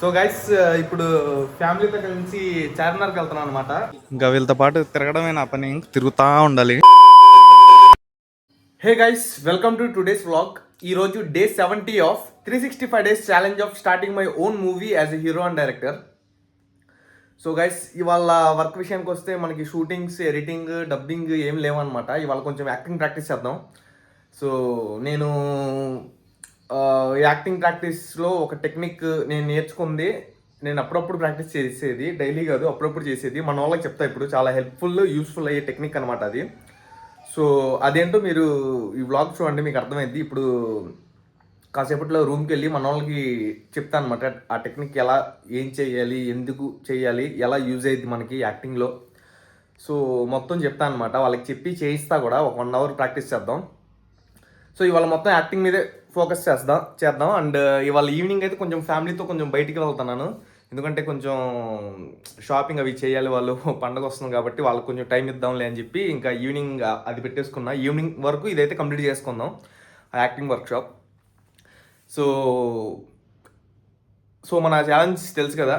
So guys ఇప్పుడు ఫ్యామిలీతో కలిసి చార్మినార్కి వెళ్తున్నాం అనమాట. ఇంకా వీళ్ళతో పాటు తిరగడమే నా పని, తిరుగుతూ ఉండాలి. Hey guys, welcome to today's vlog. ఈరోజు day 70 of 365 days challenge of starting my own movie as a hero and director. So guys, ఇవాళ వర్క్ విషయానికి వస్తే మనకి షూటింగ్స్, ఎడిటింగ్, డబ్బింగ్ ఏం లేవన్నమాట. ఇవాళ కొంచెం యాక్టింగ్ ప్రాక్టీస్ చేద్దాం. సో నేను యాక్టింగ్ ప్రాక్టీస్లో ఒక టెక్నిక్ నేను నేర్చుకుంది. నేను అప్పుడప్పుడు ప్రాక్టీస్ చేసేది, డైలీ కాదు అప్పుడప్పుడు చేసేది. మన వాళ్ళకి చెప్తా ఇప్పుడు, చాలా హెల్ప్ఫుల్, యూస్ఫుల్ అయ్యే టెక్నిక్ అనమాట అది. సో అదేంటో మీరు ఈ వ్లాగ్ చూడండి, మీకు అర్థమైంది. ఇప్పుడు కాసేపట్లో రూమ్కి వెళ్ళి మన వాళ్ళకి చెప్తాను అనమాట ఆ టెక్నిక్ ఎలా, ఏం చేయాలి, ఎందుకు చేయాలి, ఎలా యూజ్ అయ్యింది మనకి యాక్టింగ్లో. సో మొత్తం చెప్తాను అనమాట, వాళ్ళకి చెప్పి చేయిస్తా కూడా. ఒక 1 అవర్ ప్రాక్టీస్ చేద్దాం. సో ఇవాళ మొత్తం యాక్టింగ్ మీదే ఫోకస్ చేద్దాం. అండ్ ఇవాళ ఈవినింగ్ అయితే కొంచెం ఫ్యామిలీతో కొంచెం బయటికి వెళ్తున్నాను. ఎందుకంటే కొంచెం షాపింగ్ అవి చేయాలి, వాళ్ళు పండగ వస్తుంది కాబట్టి వాళ్ళకి కొంచెం టైం ఇద్దాంలే అని చెప్పి ఇంకా ఈవినింగ్ అది పెట్టేసుకున్నా. ఈవినింగ్ వరకు ఇదైతే కంప్లీట్ చేసుకుందాం, ఆ యాక్టింగ్ వర్క్షాప్. సో మన ఛాలెంజ్ తెలుసు కదా,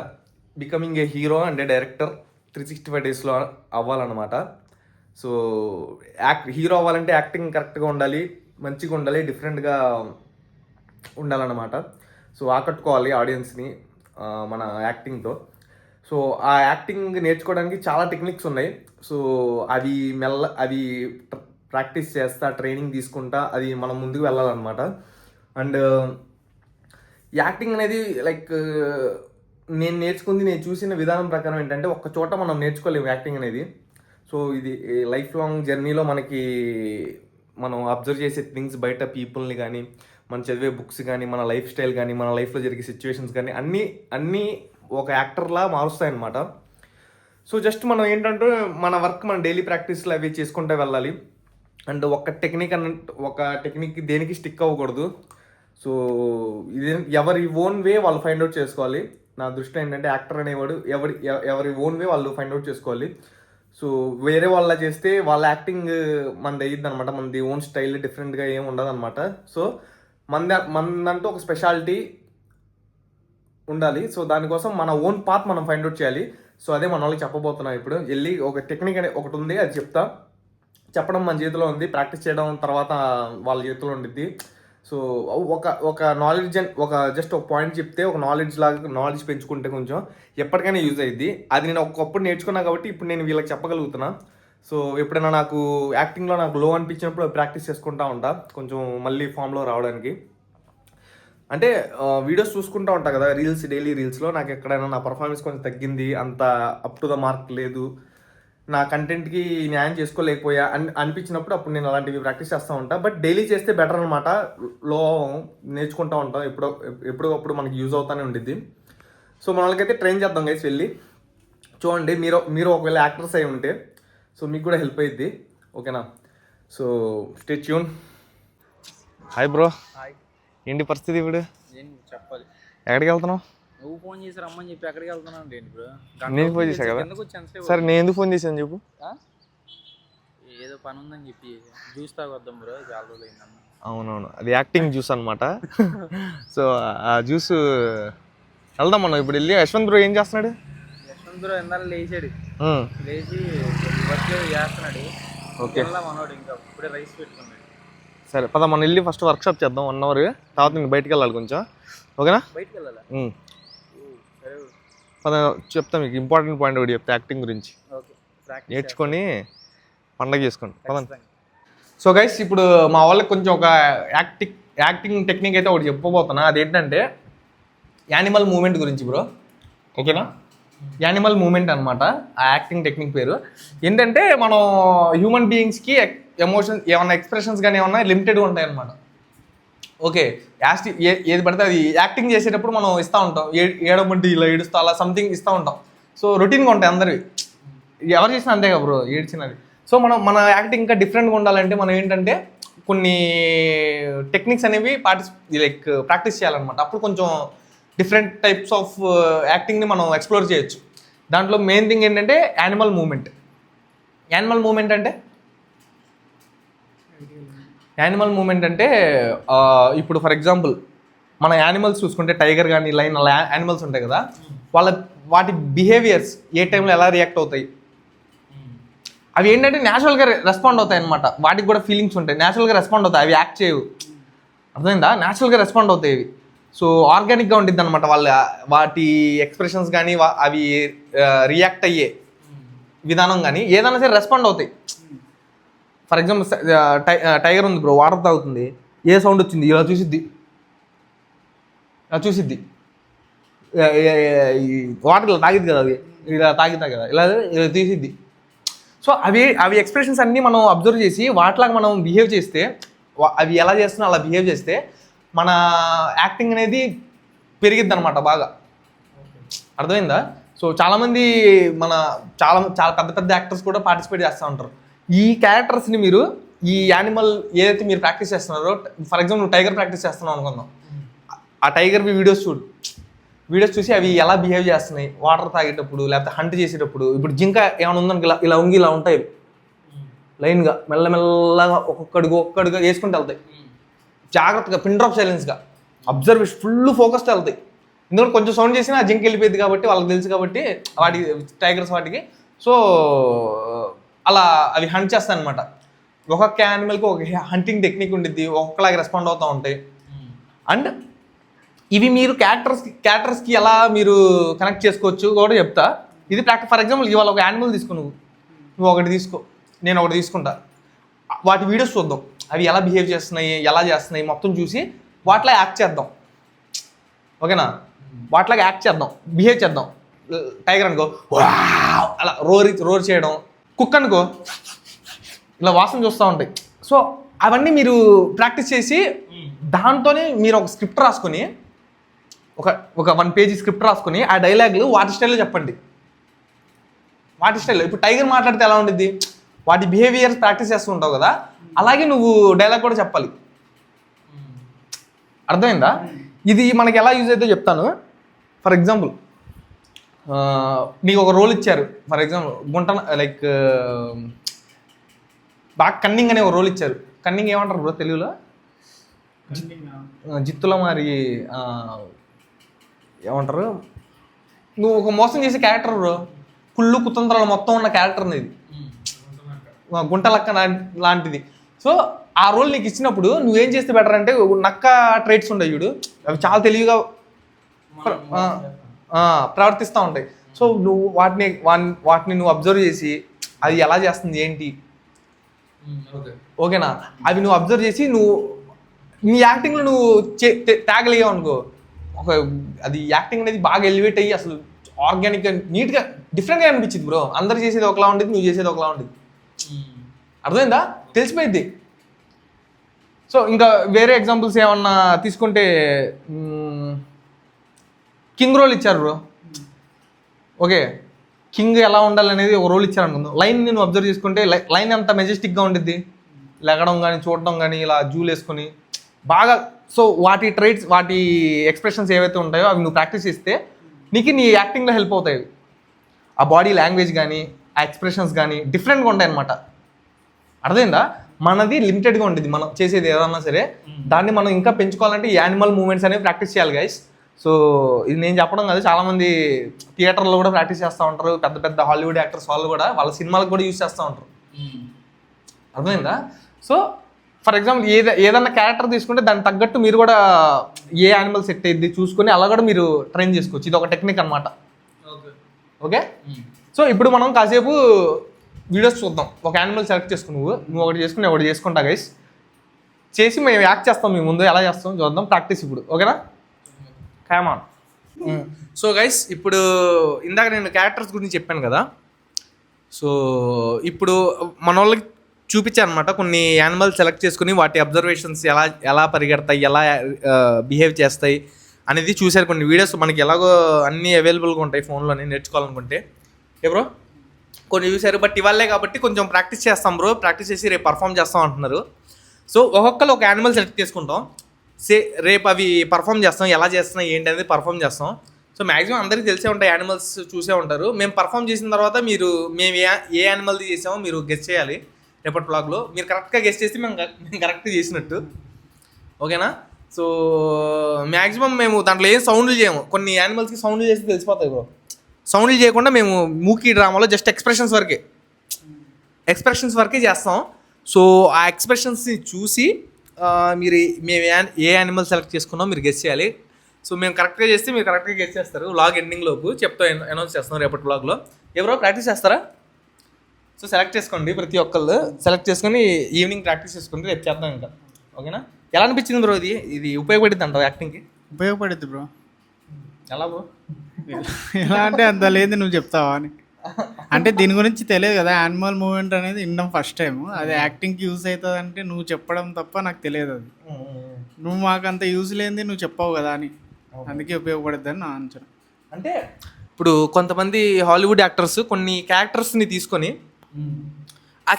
becoming a hero and A director 365 డేస్లో అవ్వాలన్నమాట. సో హీరో అవ్వాలంటే యాక్టింగ్ కరెక్ట్గా ఉండాలి, మంచిగా ఉండాలి, డిఫరెంట్గా ఉండాలన్నమాట. సో ఆకట్టుకోవాలి ఆడియన్స్ని మన యాక్టింగ్తో. సో ఆ యాక్టింగ్ నేర్చుకోవడానికి చాలా టెక్నిక్స్ ఉన్నాయి. సో అవి ప్రాక్టీస్ చేస్తా, ట్రైనింగ్ తీసుకుంటా, అది మనం ముందుకు వెళ్ళాలన్నమాట. అండ్ యాక్టింగ్ అనేది లైక్ నేను చూసిన విధానం ప్రకారం ఏంటంటే, ఒక్క చోట మనం నేర్చుకోలేము యాక్టింగ్ అనేది. సో ఇది లైఫ్ లాంగ్ జర్నీలో మనం అబ్జర్వ్ చేసే థింగ్స్, బయట పీపుల్ని కానీ, మనం చదివే బుక్స్ కానీ, మన లైఫ్ స్టైల్ కానీ, మన లైఫ్లో జరిగే సిచ్యువేషన్స్ కానీ అన్నీ ఒక యాక్టర్లా మారుస్తాయన్నమాట. సో జస్ట్ మనం ఏంటంటే మన వర్క్, మన డైలీ ప్రాక్టీస్లు అవి చేసుకుంటూ వెళ్ళాలి. అండ్ ఒక టెక్నిక్ దేనికి స్టిక్ అవ్వకూడదు. సో ఇది ఎవరి ఓన్ వే వాళ్ళు ఫైండ్ అవుట్ చేసుకోవాలి. నా దృష్టిలో ఏంటంటే యాక్టర్ అనేవాడు ఎవరి ఓన్ వే వాళ్ళు ఫైండ్ అవుట్ చేసుకోవాలి. సో వేరే వాళ్ళ చేస్తే వాళ్ళ యాక్టింగ్ మనది అయ్యిద్ది అనమాట. మనది ఓన్ స్టైల్ డిఫరెంట్గా ఏమి ఉండదు అనమాట. సో మనదంటూ ఒక స్పెషాలిటీ ఉండాలి. సో దానికోసం మన ఓన్ పాత్ మనం ఫైండ్ అవుట్ చేయాలి. సో అదే మన వాళ్ళకి చెప్పబోతున్నాం ఇప్పుడు. వెళ్ళి ఒక టెక్నిక్ అనేది ఒకటి ఉంది, అది చెప్పడం మన చేతిలో ఉంది, ప్రాక్టీస్ చేయడం తర్వాత వాళ్ళ చేతిలో ఉండిద్ది. సో ఒక నాలెడ్జ్ జస్ట్ ఒక పాయింట్ చెప్తే, ఒక నాలెడ్జ్ పెంచుకుంటే కొంచెం ఎప్పటికైనా యూజ్ అయ్యిద్ది. అది నేను ఒకప్పుడు నేర్చుకున్నా కాబట్టి ఇప్పుడు నేను వీళ్ళకి చెప్పగలుగుతున్నా. సో ఎప్పుడైనా నాకు యాక్టింగ్లో నాకు లో అనిపించినప్పుడు ప్రాక్టీస్ చేసుకుంటా ఉంటా, కొంచెం మళ్ళీ ఫామ్లో రావడానికి. అంటే వీడియోస్ చూసుకుంటూ ఉంటా కదా, డైలీ రీల్స్లో నాకు ఎక్కడైనా నా పర్ఫార్మెన్స్ కొంచెం తగ్గింది, అంత అప్ టు ద మార్క్ లేదు, నా కంటెంట్కి న్యాయం చేసుకోలేకపోయా అనిపించినప్పుడు అప్పుడు నేను అలాంటివి ప్రాక్టీస్ చేస్తూ ఉంటాను. బట్ డైలీ చేస్తే బెటర్ అనమాట. లో నేర్చుకుంటూ ఉంటాం, ఎప్పుడప్పుడు మనకి యూజ్ అవుతానే ఉండిద్ది. సో మన వాళ్ళకైతే ట్రైన్ చేద్దాం గైస్. వెళ్ళి చూడండి, మీరు ఒకవేళ యాక్టర్స్ అయి ఉంటే సో మీకు కూడా హెల్ప్ అయ్యిద్ది, ఓకేనా? So stay tune. Hi bro. Hi. ఏంటి పరిస్థితి ఇప్పుడు? ఏం చెప్పాలి, ఎక్కడికి వెళ్తున్నావు? నువ్వు ఫోన్ చేసి రమ్మని చెప్పి ఎక్కడికి వెళ్తున్నాను ఏంటి బ్రో? నేను ఫోన్ చేశా కదా. సరే నేను ఎందుకు ఫోన్ చేశాను చెప్పు. ఏదో పని ఉందని చెప్పి జ్యూస్ తాగొద్దాం బ్రో, చాలా రోజులు అయిందన్న. అవునవును, అది యాక్టింగ్ జ్యూస్ అనమాట. సో ఆ జ్యూస్ వెళ్దాం మనం ఇప్పుడు. వెళ్ళి యశ్వంత్ బ్రో ఏం చేస్తున్నాడు? యశ్వంత్ బ్రో ఎందాక లేచాడు, లేచి వర్క్ చేస్తున్నాడు. ఓకే, మనోడు ఇంకా ఇప్పుడే రైస్ పెట్టుకున్నాడు. సరే పద మనం వెళ్ళి ఫస్ట్ వర్క్షాప్ చేద్దాం 1 అవర్, తర్వాత ఇంక బయటికి వెళ్ళాలి కొంచెం, ఓకేనా? బయటికి వెళ్ళాలా? సరే పద చెప్తా మీకు ఇంపార్టెంట్ పాయింట్ ఒకటి చెప్తా యాక్టింగ్ గురించి. ఓకే, నేర్చుకొని పండగ చేసుకోండి పదండి. సో గైస్, ఇప్పుడు మా వాళ్ళకి కొంచెం ఒక యాక్టింగ్ టెక్నిక్ అయితే ఒకటి చెప్పబోతున్నా. అదేంటంటే యానిమల్ మూమెంట్ గురించి బ్రో, ఓకేనా? యానిమల్ మూమెంట్ అనమాట ఆ యాక్టింగ్ టెక్నిక్ పేరు. ఏంటంటే మనం హ్యూమన్ బీయింగ్స్కి ఎమోషన్స్ ఏమన్నా ఎక్స్ప్రెషన్స్ కానీ ఏమన్నా లిమిటెడ్గా ఉంటాయి అనమాట. ఓకే, ఏది పడితే అది యాక్టింగ్ చేసేటప్పుడు మనం ఇస్తూ ఉంటాం, ఏడమంటే ఇలా ఏడుస్తా అలా సంథింగ్ ఇస్తూ ఉంటాం. సో రొటీన్గా ఉంటాయి అందరివి, ఎవరు చేసినా అంతే కదా బ్రో, ఏడ్చినది. సో మన యాక్టింగ్ ఇంకా డిఫరెంట్గా ఉండాలంటే మనం ఏంటంటే కొన్ని టెక్నిక్స్ అనేవి ప్రాక్టీస్ చేయాలన్నమాట. అప్పుడు కొంచెం డిఫరెంట్ టైప్స్ ఆఫ్ యాక్టింగ్ని మనం ఎక్స్ప్లోర్ చేయొచ్చు. దాంట్లో మెయిన్ థింగ్ ఏంటంటే యానిమల్ మూమెంట్ అంటే ఇప్పుడు ఫర్ ఎగ్జాంపుల్ మన యానిమల్స్ చూసుకుంటే టైగర్ కానీ లైన్ అలా యానిమల్స్ ఉంటాయి కదా, వాటి బిహేవియర్స్ ఏ టైంలో ఎలా రియాక్ట్ అవుతాయి, అవి ఏంటంటే న్యాచురల్గా రెస్పాండ్ అవుతాయి అనమాట. వాటికి కూడా ఫీలింగ్స్ ఉంటాయి, న్యాచురల్గా రెస్పాండ్ అవుతాయి, అవి యాక్ట్ చేయవు. అర్థమైందా? న్యాచురల్గా రెస్పాండ్ అవుతాయి అవి. సో ఆర్గానిక్గా ఉంటుంది అనమాట వాటి ఎక్స్ప్రెషన్స్ కానీ అవి రియాక్ట్ అయ్యే విధానం కానీ ఏదైనా సరే రెస్పాండ్ అవుతాయి. ఫర్ ఎగ్జాంపుల్ టైగర్ ఉంది బ్రో, వాటర్ తాగుతుంది, ఏ సౌండ్ వచ్చింది ఇలా చూసిద్ది, వాటర్ ఇలా తాగిద్ది కదా, అది ఇలా తాగిద్దా కదా, ఇలా తీసిద్ది. సో అవి ఎక్స్ప్రెషన్స్ అన్నీ మనం అబ్జర్వ్ చేసి వాటిలాగా మనం బిహేవ్ చేస్తే, అవి ఎలా చేస్తున్నా అలా బిహేవ్ చేస్తే మన యాక్టింగ్ అనేది పెరిగిద్ది అనమాట బాగా. అర్థమైందా? సో చాలామంది చాలా చాలా పెద్ద పెద్ద యాక్టర్స్ కూడా పార్టిసిపేట్ చేస్తూ ఉంటారు. ఈ క్యారెక్టర్స్ని మీరు ఈ యానిమల్ ఏదైతే మీరు ప్రాక్టీస్ చేస్తున్నారో, ఫర్ ఎగ్జాంపుల్ నువ్వు టైగర్ ప్రాక్టీస్ చేస్తున్నావు అనుకుందాం, ఆ టైగర్వి వీడియోస్ చూసి అవి ఎలా బిహేవ్ చేస్తున్నాయి వాటర్ తాగేటప్పుడు లేకపోతే హంట్ చేసేటప్పుడు. ఇప్పుడు జింక ఏమైనా ఉందనుకో ఇలా ఉంగి ఇలా ఉంటాయి లైన్గా, మెల్లమెల్లగా ఒక్కొక్కడుగా వేసుకుంటూ వెళ్తాయి, జాగ్రత్తగా పిన్ డ్రాప్ సైలెన్స్గా అబ్జర్వేషన్ ఫుల్ ఫోకస్తో వెళ్తాయి. ఎందుకంటే కొంచెం సౌండ్ చేసినా ఆ జింక వెళ్ళిపోయింది కాబట్టి వాళ్ళకి తెలుసు కాబట్టి టైగర్స్ వాటికి. సో అలా అవి హంట్ చేస్తాయి అనమాట. ఒక్కొక్క యానిమల్కి ఒక హంటింగ్ టెక్నిక్ ఉండిద్ది, ఒక్కొక్కలాగా రెస్పాండ్ అవుతూ ఉంటాయి. అండ్ ఇవి మీరు క్యారెక్టర్స్కి ఎలా మీరు కనెక్ట్ చేసుకోవచ్చు కూడా చెప్తా. ఇది ప్రాక్టీస్. ఫర్ ఎగ్జాంపుల్ ఇవాళ ఒక యానిమల్ తీసుకో, నువ్వు ఒకటి తీసుకో, నేను ఒకటి తీసుకుంటా, వాటి వీడియోస్ చూద్దాం, అవి ఎలా బిహేవ్ చేస్తున్నాయి ఎలా చేస్తున్నాయి మొత్తం చూసి వాటిలా యాక్ట్ చేద్దాం. ఓకేనా? వాటిలాగా యాక్ట్ చేద్దాం, బిహేవ్ చేద్దాం. టైగర్ అనుకో అలా రోర్ చేయడం, కుక్ అనుకో ఇలా వాసన చూస్తూ ఉంటాయి. సో అవన్నీ మీరు ప్రాక్టీస్ చేసి దాంతోనే మీరు ఒక స్క్రిప్ట్ రాసుకొని ఒక 1 పేజీ స్క్రిప్ట్ రాసుకొని ఆ డైలాగులు వాటి స్టైల్లో చెప్పండి. వాటి స్టైల్లో ఇప్పుడు టైగర్ మాట్లాడితే ఎలా ఉంటుంది, వాటి బిహేవియర్స్ ప్రాక్టీస్ చేస్తూ ఉంటావు కదా, అలాగే నువ్వు డైలాగ్ కూడా చెప్పాలి. అర్థమైందా? ఇది మనకి ఎలా యూజ్ అయితే చెప్తాను. ఫర్ ఎగ్జాంపుల్ నీకు ఒక రోల్ ఇచ్చారు, ఫర్ ఎగ్జాంపుల్ లైక్ బాగా కన్నింగ్ అనే ఒక రోల్ ఇచ్చారు. కన్నింగ్ ఏమంటారు బ్రో తెలుగులో? జిత్తుల మరి ఏమంటారు? నువ్వు ఒక మోసం చేసే క్యారెక్టర్ బ్రో, కుళ్ళు కుతంత్రాలు మొత్తం ఉన్న క్యారెక్టర్ ఇది, గుంటలక్క లాంటిది. సో ఆ రోల్ నీకు ఇచ్చినప్పుడు నువ్వేం చేస్తే బెటర్ అంటే, నక్క ట్రైట్స్ ఉండవు చూడు, అవి చాలా తెలివిగా ప్రవర్తిస్తూ ఉంటాయి. సో నువ్వు వాటిని నువ్వు అబ్జర్వ్ చేసి అది ఎలా చేస్తుంది ఏంటి, ఓకేనా, అవి నువ్వు అబ్జర్వ్ చేసి నువ్వు నీ యాక్టింగ్లో నువ్వు తేగలిగావు అనుకో, అది యాక్టింగ్ అనేది బాగా ఎలివేట్ అయ్యి అసలు ఆర్గానిక్గా నీట్గా డిఫరెంట్గా అనిపించింది బ్రో. అందరు చేసేది ఒకలా ఉండేది, నువ్వు చేసేది ఒకలా ఉండేది. అర్థమైందా? తెలిసిపోయింది. సో ఇంకా వేరే ఎగ్జాంపుల్స్ ఏమన్నా తీసుకుంటే, కింగ్ రోల్ ఇచ్చారు బ్రో. ఓకే, కింగ్ ఎలా ఉండాలనేది ఒక రోల్ ఇచ్చారు అనుకుందాం. లైన్ నేను అబ్జర్వ్ చేసుకుంటే లైన్ ఎంత మెజెస్టిక్గా ఉండిద్ది, లెగడం కానీ చూడడం కానీ ఇలా జూలు వేసుకొని బాగా. సో వాటి ట్రైట్స్ వాటి ఎక్స్ప్రెషన్స్ ఏవైతే ఉంటాయో అవి నువ్వు ప్రాక్టీస్ చేస్తే నీకు నీ యాక్టింగ్లో హెల్ప్ అవుతాయి. ఆ బాడీ లాంగ్వేజ్ కానీ ఆ ఎక్స్ప్రెషన్స్ కానీ డిఫరెంట్గా ఉంటాయి అన్నమాట. అర్థమైందా? మనది లిమిటెడ్గా ఉంటుంది, మనం చేసేది ఏదన్నా సరే దాన్ని మనం ఇంకా పెంచుకోవాలంటే ఈ యానిమల్ మూమెంట్స్ అనేవి ప్రాక్టీస్ చేయాలి గైస్. సో ఇది నేను చెప్పడం కాదు, చాలామంది థియేటర్లో కూడా ప్రాక్టీస్ చేస్తూ ఉంటారు. పెద్ద పెద్ద హాలీవుడ్ యాక్టర్స్ వాళ్ళు కూడా వాళ్ళ సినిమాలకు కూడా యూజ్ చేస్తూ ఉంటారు. అర్థమైందా? సో ఫర్ ఎగ్జాంపుల్ ఏదన్నా క్యారెక్టర్ తీసుకుంటే దానికి తగ్గట్టు మీరు కూడా ఏ యానిమల్ సెట్ అయ్యింది చూసుకొని అలా కూడా మీరు ట్రైన్ చేసుకోవచ్చు. ఇది ఒక టెక్నిక్ అనమాట. ఓకే, సో ఇప్పుడు మనం కాసేపు వీడియోస్ చూద్దాం. ఒక యానిమల్ సెలెక్ట్ చేసుకుని నువ్వు ఒకటి చేసుకుని ఒకటి చేసుకుంటా గైస్, చేసి మేము యాక్ట్ చేస్తాం మీ ముందు, ఎలా చేస్తాం చూద్దాం. ప్రాక్టీస్ ఇప్పుడు, ఓకేనా? కామాన్. సో గైస్ ఇప్పుడు ఇందాక నేను క్యారెక్టర్స్ గురించి చెప్పాను కదా, సో ఇప్పుడు మన వాళ్ళకి చూపించాను అనమాట. కొన్ని యానిమల్ సెలెక్ట్ చేసుకుని వాటి అబ్జర్వేషన్స్ ఎలా పరిగెడతాయి, ఎలా బిహేవ్ చేస్తాయి అనేది చూశారు. కొన్ని వీడియోస్ మనకి ఎలాగో అన్నీ అవైలబుల్గా ఉంటాయి ఫోన్లోనే, నేర్చుకోవాలనుకుంటే బ్రో కొన్ని చూశారు. బట్ ఇవాళే కాబట్టి కొంచెం ప్రాక్టీస్ చేస్తాం బ్రో, ప్రాక్టీస్ చేసి రేపు పర్ఫామ్ చేస్తాం అంటున్నారు. సో ఒక్కొక్కరు ఒక యానిమల్ సెలెక్ట్ చేసుకుంటాం, రేపు అవి పర్ఫామ్ చేస్తాం, ఎలా చేస్తున్నాయి ఏంటి అనేది పర్ఫామ్ చేస్తాం. సో మ్యాక్సిమం అందరికీ తెలిసే ఉంటాయి, యానిమల్స్ చూసే ఉంటారు. మేము పర్ఫామ్ చేసిన తర్వాత మేము ఏ యానిమల్ది చేసామో మీరు గెస్ట్ చేయాలి. రేపటి బ్లాగ్లో మీరు కరెక్ట్గా గెస్ట్ చేస్తే మేము కరెక్ట్గా చేసినట్టు, ఓకేనా? సో మ్యాక్సిమం మేము దాంట్లో ఏం సౌండ్లు చేయము. కొన్ని యానిమల్స్కి సౌండ్లు చేసి తెలిసిపోతాయి బ్రో. సౌండ్లు చేయకుండా మేము మూకీ డ్రామాలో జస్ట్ ఎక్స్ప్రెషన్స్ వరకే చేస్తాం. సో ఆ ఎక్స్ప్రెషన్స్ని చూసి మీరు మేము ఏ యానిమల్ సెలెక్ట్ చేసుకున్నామో మీరు గెస్ చేయాలి. సో మేము కరెక్ట్గా చేస్తే మీరు కరెక్ట్గా గెస్ చేస్తారు. వ్లాగ్ ఎండింగ్ లోపు అనౌన్స్ చేస్తాం రేపటి వ్లాగ్లో. ఎవరో ప్రాక్టీస్ చేస్తారా? సో సెలెక్ట్ చేసుకోండి, ప్రతి ఒక్కళ్ళు సెలెక్ట్ చేసుకొని ఈవినింగ్ ప్రాక్టీస్ చేసుకోండి, రేపు చేద్దాం ఇంకా. ఓకేనా? ఎలా అనిపించింది బ్రో? ఇది ఉపయోగపడుద్ది అంటావు యాక్టింగ్కి? ఉపయోగపడుద్ది బ్రో. ఎలా బ్రో? ఎలా అంటే అంత లేదు, నువ్వు చెప్తావా అని. అంటే దీని గురించి తెలియదు కదా, యానిమల్ మూమెంట్ అనేది వినడం ఫస్ట్ టైం. అది యాక్టింగ్కి యూజ్ అవుతుంది అంటే నువ్వు చెప్పడం తప్ప నాకు తెలియదు. అది నువ్వు మాకు అంత యూజ్ లేనిది నువ్వు చెప్పావు కదా అని, అందుకే ఉపయోగపడుద్ది అని నా అంచనా. అంటే ఇప్పుడు కొంతమంది హాలీవుడ్ యాక్టర్స్ కొన్ని క్యారెక్టర్స్ని తీసుకొని ఆ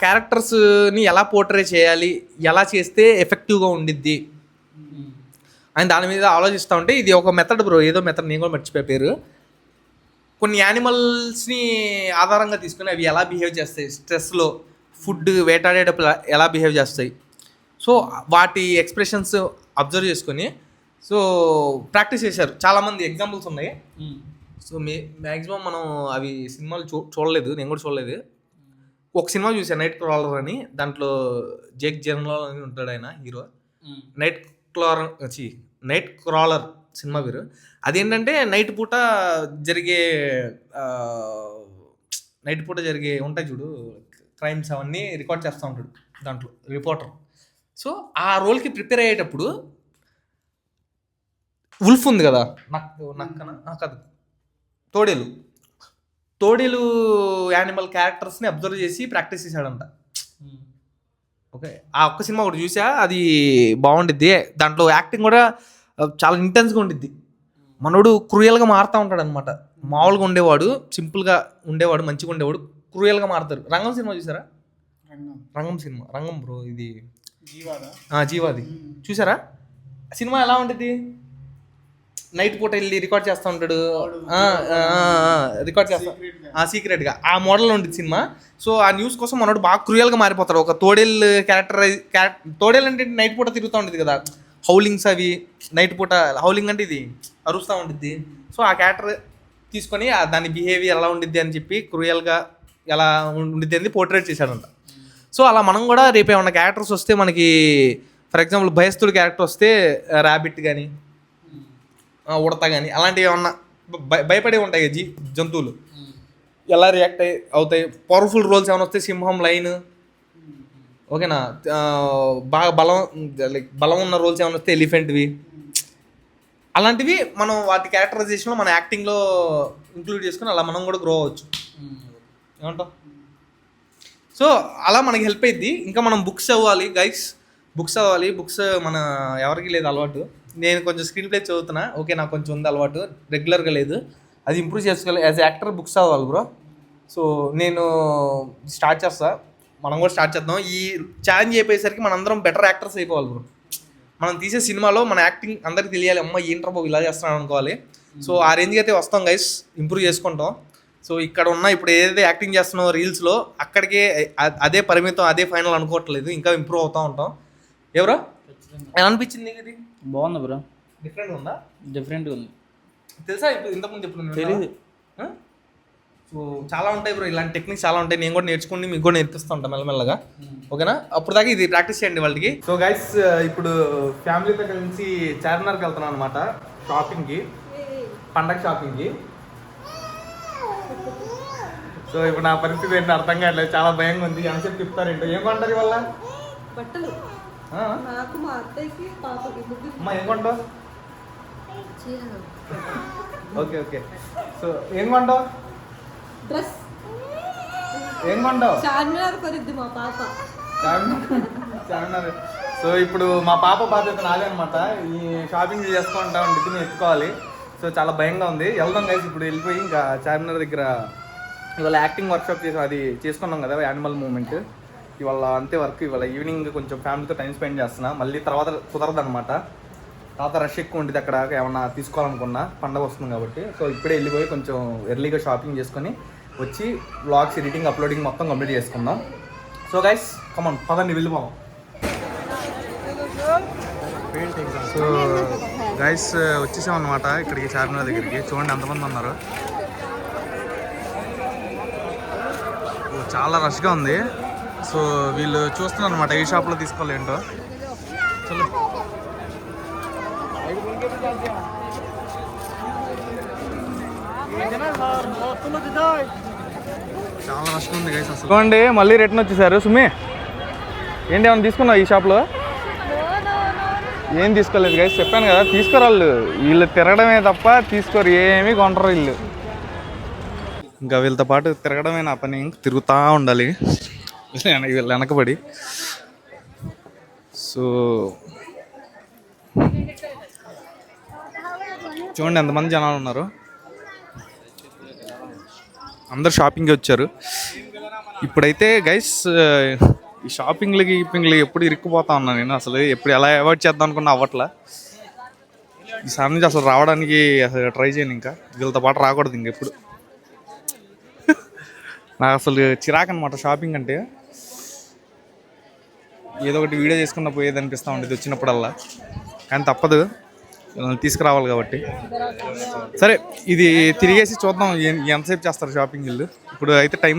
క్యారెక్టర్స్ని ఎలా పోర్ట్రే చేయాలి, ఎలా చేస్తే ఎఫెక్టివ్గా ఉండిద్ది అని దాని మీద ఆలోచిస్తూ ఉంటే ఇది ఒక మెథడ్ బ్రో. ఏదో మెథడ్ నేను కూడా మర్చిపోయే పేరు. కొన్ని యానిమల్స్ని ఆధారంగా తీసుకుని అవి ఎలా బిహేవ్ చేస్తాయి, స్ట్రెస్లో ఫుడ్ వేటాడేటప్పుడు ఎలా బిహేవ్ చేస్తాయి, సో వాటి ఎక్స్ప్రెషన్స్ అబ్జర్వ్ చేసుకొని సో ప్రాక్టీస్ చేశారు. చాలామంది ఎగ్జాంపుల్స్ ఉన్నాయి. సో మ్యాక్సిమం మనం అవి సినిమాలు చూడలేదు, నేను కూడా చూడలేదు. ఒక సినిమా చూసాను, నైట్ క్రాలర్ అని. దాంట్లో జేక్ జిలెన్హాల్ అని ఉంటాడు, ఆయన హీరో. నైట్ క్రాలర్ సినిమా పేరు. అదేంటంటే నైట్ పూట జరిగే ఉంటాయి చూడు క్రైమ్స్, అవన్నీ రికార్డ్ చేస్తూ ఉంటాడు దాంట్లో రిపోర్టర్. సో ఆ రోల్కి ప్రిపేర్ అయ్యేటప్పుడు ఉల్ఫ్ ఉంది కదా, కాదు తోడేలు యానిమల్ క్యారెక్టర్స్ని అబ్జర్వ్ చేసి ప్రాక్టీస్ చేశాడంట. ఓకే, ఆ ఒక్క సినిమా ఒకటి చూసా, అది బాగుండిద్ది. దాంట్లో యాక్టింగ్ కూడా చాలా ఇంటెన్స్గా ఉండిద్ది. మనోడు క్రూయల్గా మారుతూ ఉంటాడు అనమాట. మామూలుగా ఉండేవాడు, సింపుల్గా ఉండేవాడు, మంచిగా ఉండేవాడు, క్రూయల్గా మారుతారు. రంగం సినిమా చూసారా? రంగం బ్రో, ఇది జీవాది చూసారా? సినిమా ఎలా ఉంటుంది? నైట్ పూట వెళ్ళి రికార్డ్ చేస్తూ ఉంటాడు, సీక్రెట్గా ఆ మోడల్లో ఉంటుంది సినిమా. సో ఆ న్యూస్ కోసం మనోడు బాగా క్రూయల్గా మారిపోతాడు. ఒక తోడేలు అంటే నైట్ పూట తిరుగుతూ ఉంటుంది కదా, హౌలింగ్స్ అవి నైట్ పూట హౌలింగ్ అంటే ఇది అరుస్తూ ఉంటుంది. సో ఆ క్యారెక్టర్ తీసుకొని దాని బిహేవియర్ ఎలా ఉండిద్ది అని చెప్పి క్రూయల్గా ఎలా ఉండిద్ది అని పోర్ట్రేట్ చేశాడంట. సో అలా మనం కూడా రేపు ఏమన్నా క్యారెక్టర్స్ వస్తే మనకి, ఫర్ ఎగ్జాంపుల్ భయస్తుడు క్యారెక్టర్ వస్తే ర్యాబిట్ కానీ ఉడత కానీ అలాంటివి ఏమన్నా భయపడే ఉంటాయి జంతువులు, ఎలా రియాక్ట్ అవుతాయి. పవర్ఫుల్ రోల్స్ ఏమైనా వస్తే సింహం, లైన్, ఓకేనా, బాగా బలం ఉన్న రోల్స్ ఏమైనా వస్తే ఎలిఫెంట్వి, అలాంటివి మనం వాటి క్యారెక్టరైజేషన్లో మన యాక్టింగ్లో ఇంక్లూడ్ చేసుకుని అలా మనం కూడా గ్రో అవ్వచ్చు. ఏమంటావు? సో అలా మనకి హెల్ప్ అయ్యిద్ది. ఇంకా మనం బుక్స్ చదవాలి గైస్, బుక్స్ మన ఎవరికి లేదు అలవాటు. నేను కొంచెం స్క్రీన్ ప్లే చదువుతున్నా, ఓకే, నాకు కొంచెం ఉంది అలవాటు, రెగ్యులర్గా లేదు, అది ఇంప్రూవ్ చేసుకోవాలి. యాజ్ యాక్టర్ బుక్స్ చదవాలి బ్రో. సో నేను స్టార్ట్ చేస్తా, మనం కూడా స్టార్ట్ చేద్దాం. ఈ ఛాలెంజ్ అయిపోయేసరికి మనందరం బెటర్ యాక్టర్స్ అయిపోవాలి బ్రో. మనం తీసే సినిమాలో మన యాక్టింగ్ అందరికి తెలియాలి, అమ్మ ఏంట్రా బాబు ఇలా చేస్తున్నాను అనుకోవాలి. సో ఆ రేంజ్కి అయితే వస్తాం గైస్, ఇంప్రూవ్ చేసుకుంటాం. సో ఇక్కడ ఉన్న ఇప్పుడు ఏదైతే యాక్టింగ్ చేస్తున్నామో రీల్స్లో, అక్కడికే అదే పరిమితం, అదే ఫైనల్ అనుకోవట్లేదు, ఇంకా ఇంప్రూవ్ అవుతూ ఉంటాం. ఎవరో ఎలా అనిపించింది నీకు? ఇది బాగుంది బ్రో, డిఫరెంట్గా ఉంది తెలుసా? ఇప్పుడు ఇంతకుముందు ఎప్పుడు తెలియదు. సో చాలా ఉంటాయి బ్రో, ఇలాంటి టెక్నిక్స్ చాలా ఉంటాయి. నేను కూడా నేర్చుకుని మీకు కూడా నేర్పిస్తూ ఉంటాను మెల్లమెల్లగా, ఓకేనా? అప్పుడు దాకా ఇది ప్రాక్టీస్ చేయండి వాళ్ళకి. సో గైస్, ఇప్పుడు ఫ్యామిలీతో కలిసి చార్మినార్కి వెళ్తున్నాను అనమాట, షాపింగ్కి, పండగ షాపింగ్కి. సో ఇప్పుడు నా పరిస్థితి ఏంటో అర్థం కావట్లేదు, చాలా భయంగా ఉంది. ఎంతసేపు తిప్పుతారేంటో. ఏం కొంటారు ఇవాళ? బట్టలు. నాకు మా అత్తయ్యకి పాపకి అమ్మా ఏం కొంటావు? Okay okay. సో ఏం కొంటావు? డ్రెస్. ఏం కొంటావు? చార్మినార్ కొనిద్ది మా పాప. చార్మినార్. సో ఇప్పుడు మా పాప బాధ్యత నాదే అనమాట, ఈ షాపింగ్ చేసుకుంటా ఉండి ఎత్తుకోవాలి. సో చాలా భయంగా ఉంది. వెళ్దాం గైస్, ఇప్పుడు వెళ్ళిపోయి ఇంకా చార్మినార్ దగ్గర ఇవాళ యాక్టింగ్ వర్క్షాప్ చేసి అది చేసుకున్నాం కదా, యానిమల్ మూమెంట్. ఇవాళ అంతే వర్క్. ఇవాళ ఈవినింగ్ కొంచెం ఫ్యామిలీతో టైం స్పెండ్ చేస్తున్నా, మళ్ళీ తర్వాత కుదరదు అనమాట, తర్వాత రష్ ఎక్కువ ఉంటుంది అక్కడ. ఏమన్నా తీసుకోవాలనుకున్నా, పండగ వస్తుంది కాబట్టి. సో ఇప్పుడే వెళ్ళిపోయి కొంచెం ఎర్లీగా షాపింగ్ చేసుకొని వచ్చి వ్లాగ్స్ ఎడిటింగ్, అప్లోడింగ్ మొత్తం కంప్లీట్ చేసుకుందాం. సో గైస్ కమాన్, పదండి వెళ్ళిపోదాం. సో గైస్ వచ్చేసాం అనమాట ఇక్కడికి చార్మినార్ దగ్గరికి. చూడండి ఎంతమంది ఉన్నారు. చాలా రష్గా ఉంది. సో వీళ్ళు చూస్తున్నారు అనమాట ఏ షాప్లో తీసుకోవాలి ఏంటో. చలో చాలా రష్గా ఉంది గైస్ అసలు. చూడండి మళ్ళీ రిటర్న్ వచ్చేసారు. సుమి ఏంటి ఏమైనా తీసుకున్నావు ఈ షాప్లో? ఏం తీసుకోలేదు గైస్, చెప్పాను కదా తీసుకురాళ్ళు. వీళ్ళు తిరగడమే తప్ప తీసుకోరు, ఏమీ కొంటారు వీళ్ళు. ఇంకా వీళ్ళతో పాటు తిరగడమే నా పని, తిరుగుతూ ఉండాలి వీళ్ళు వెనకబడి. సో చూడండి ఎంతమంది జనాలు ఉన్నారు. అందరు షాపింగ్కి వచ్చారు. ఇప్పుడైతే గైస్ ఈ షాపింగ్లకి ఎప్పుడు ఇరుక్కుపోతా ఉన్నాను నేను. అసలు ఎప్పుడు ఎలా అవాయిడ్ చేద్దాం అనుకున్నా అవ్వట్లా. ఈసారి నుంచి అసలు రావడానికి అసలు ట్రై చేయను. ఇంకా వీళ్ళతో పాటు రాకూడదు ఇంకెప్పుడు. నాకు అసలు చిరాకు అనమాట షాపింగ్ అంటే. ఏదో ఒకటి వీడియో చేసుకున్న పోయేది అనిపిస్తూ ఉండేది వచ్చినప్పుడల్లా, కానీ తప్పదు, తీసుకురావాలి కాబట్టి. సరే ఇది తిరిగేసి చూద్దాం ఎంతసేపు చేస్తారు షాపింగ్ వీళ్ళు. ఇప్పుడు అయితే టైం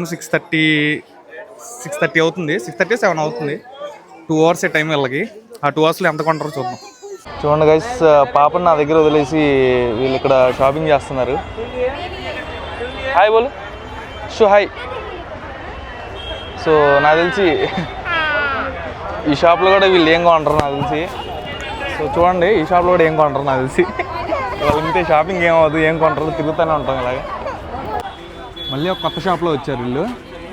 6:30 అవుతుంది, 6:30 7 అవుతుంది. 2 hours టైం వీళ్ళకి. ఆ 2 hours ఎంత కొంటారో చూద్దాం. చూడండి గైస్, పాపని నా దగ్గర వదిలేసి వీళ్ళు ఇక్కడ షాపింగ్ చేస్తున్నారు. హాయ్ బోలు షో హాయ్. సో నాకు తెలిసి ఈ షాప్లో కూడా వీళ్ళు ఏం కొంటారు నాకు తెలిసి. సో చూడండి ఈ షాప్లో కూడా ఏం కొంటారు నాకు తెలిసి. వాళ్ళు ఇంతే షాపింగ్ ఏమవుతుంది, ఏం కొంటారు, తిరుగుతూనే ఉంటాం ఇలాగా. మళ్ళీ ఒక కొత్త షాప్లో వచ్చారు వీళ్ళు.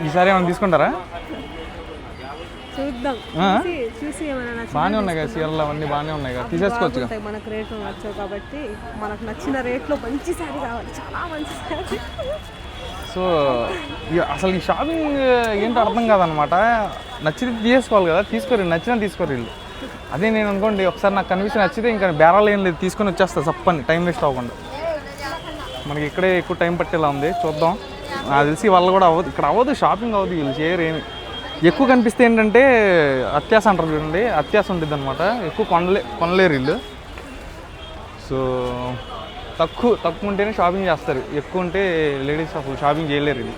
ఈసారి ఏమైనా తీసుకుంటారా? చూద్దాం, చూసి బాగానే ఉన్నాయి కదా చీరలు, అవన్నీ బాగానే ఉన్నాయి కదా, తీసేసుకోవచ్చు. మనకు రేట్లు నచ్చావు కాబట్టి మనకు నచ్చిన రేట్లో మంచి శారీ కావాలి, చాలా మంచి శారీ. సో అసలు ఈ షాపింగ్ ఏంటో అర్థం కాదనమాట. నచ్చితే తీసుకోవాలి కదా, తీసుకోరు, నచ్చినా తీసుకోరు వీళ్ళు. అదే నేను అనుకోండి ఒకసారి నాకు కనిపించి నచ్చితే ఇంకా బేరాలు ఏం లేదు, తీసుకొని వచ్చేస్తా చప్పని, టైం వేస్ట్ అవ్వకుండా. మనకి ఇక్కడే ఎక్కువ టైం పట్టేలా ఉంది, చూద్దాం. నాకు తెలిసి వాళ్ళు కూడా అవ్వదు, ఇక్కడ అవ్వదు, షాపింగ్ అవ్వదు, వీళ్ళు చేయరు ఏమి. ఎక్కువ కనిపిస్తే ఏంటంటే అత్యాస అంటారు చూడండి, అత్యాస ఉంటుంది అనమాట. ఎక్కువ కొనలేరు వీళ్ళు. సో తక్కువ ఉంటేనే షాపింగ్ చేస్తారు, ఎక్కువ ఉంటే లేడీస్ అసలు షాపింగ్ చేయలేరు వీళ్ళు.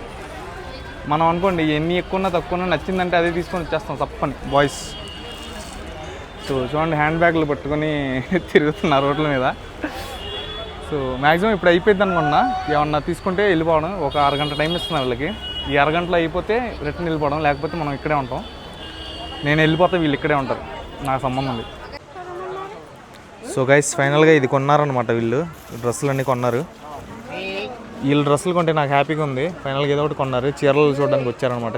మనం అనుకోండి ఎన్ని ఎక్కువ ఉన్నా తక్కువ ఉన్నా నచ్చిందంటే అదే తీసుకొని వచ్చేస్తాం తప్పని బాయ్స్. సో చూడండి హ్యాండ్ బ్యాగ్లు పట్టుకొని తిరుగుతున్నారు రోడ్ల మీద. సో మ్యాక్సిమం ఇప్పుడు అయిపోయింది అనుకున్నా, ఏమన్నా తీసుకుంటే వెళ్ళిపోవడం. ఒక అరగంట టైం ఇస్తున్నారు వీళ్ళకి. ఈ అరగంటలో అయిపోతే రిటర్న్ వెళ్ళిపోవడం, లేకపోతే మనం ఇక్కడే ఉంటాం. నేను వెళ్ళిపోతే వీళ్ళు ఇక్కడే ఉంటారు, నాకు సంబంధం లేదు. సో గైస్ ఫైనల్గా ఇది కొన్నారనమాట వీళ్ళు, డ్రెస్సులు అన్నీ కొన్నారు. వీళ్ళు డ్రెస్సులు కొంటే నాకు హ్యాపీగా ఉంది. ఫైనల్గా ఏదో ఒకటి కొన్నారు. చీరలు చూడడానికి వచ్చారనమాట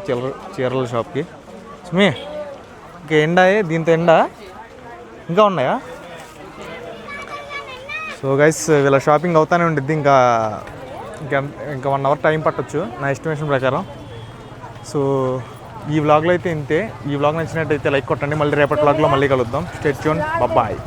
చీరల షాప్కి. సుమి ఇంకా ఎండా, దీంతో ఎండా ఇంకా ఉన్నాయా? సో గైస్ వీళ్ళ షాపింగ్ అవుతానే ఉండిద్ది. ఇంకా 1 hour టైం పట్టొచ్చు నా ఎస్టిమేషన్ ప్రకారం. సో ఈ వ్లాగ్లో అయితే ఇంతే. ఈ వ్లాగ్ నచ్చినట్టయితే లైక్ కొట్టండి. మళ్ళీ రేపటి వ్లాగ్లో మళ్ళీ కలుద్దాం. Stay tune, bye.